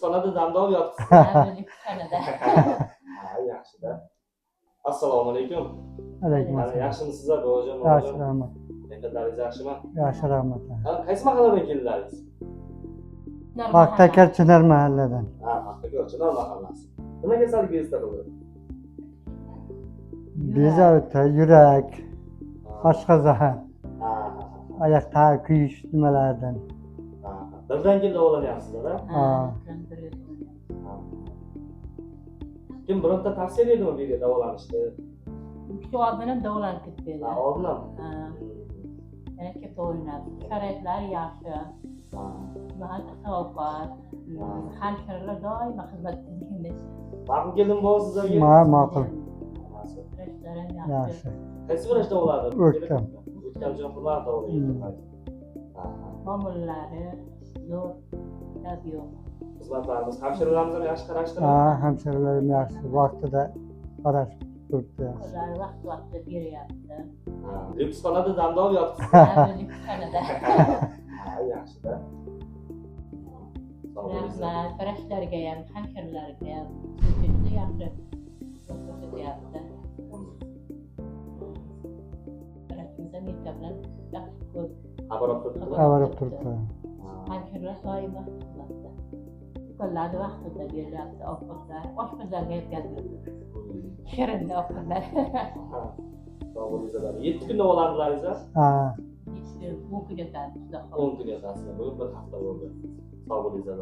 Xonada damdov yotibsiz. Xonada. Ha, yaxshi-da. Assalomu alaykum. Alaykum Mana assalom. yaxshimisiz bobojon? Yaxshi rahmat. Mehnatlaringiz yaxshimi? Yaxshi rahmat. Qaysi mahalladan keldilaringiz? Paxtakor Chinar mahalladan. Ha, Paxtakor Chinar mahallasi. Nima kasallik bezda qildi? Bezovta, yurak, oshqozon, Ha, oyoqdagi kuyish nimalardan. ha. Birdan kelib davolanyapsizlar, ha? Kim bironta tavsiya berdimi bu yerga davolanishni? Shu oldin davolanib ketdi. Ha, oldin ham. Yana ketib o'ynadi. Sharoitlar yaxshi. Ha. Mahalla savobat. Hamshiralar doimo xizmat qilganda. Ma'qul keldimi bova sizlarga? Ma'qul. Vrachlar ham Yaxshi. yaxshi. Qaysi vrach davoladi? O'ktam. O'ktamjon Hurmat davolagan. Ha. Muomalalari zo'r, gap yo'q. Xizmatlarimiz, hamshiralarimiz ham yaxshi qarashdi. Ha, hamshiralarim yaxshi. Vaqtida qarashib turibdi. Ular vaqt-vaqtida beryapti. Ha, lyuksxonada damdov yotibsiz. Xonada. Ha, yaxshi-da. Sog' bo'linglar. Rahmat, vrachlarga ham, hamshiralarga ham juda yaxshi ko'rsatyapti. Vrachimiz ham erta bilan yaxshi ko'p. Xabar olib turibdi. Xabar olib turibdi. Hamshiralar doimo xizmatda. Ukollarni vaqtida beryapti, ovqatlar, oshpazlarga yetkaziladi. Shirinni ovqatlar. Sog' bo'linglar. 7 kun davolandilaringiz? Ha, 10 kun yotadi. 10 kun yotasizlar. Bugun bir hafta bo'ldi. Sog' bo'linglar.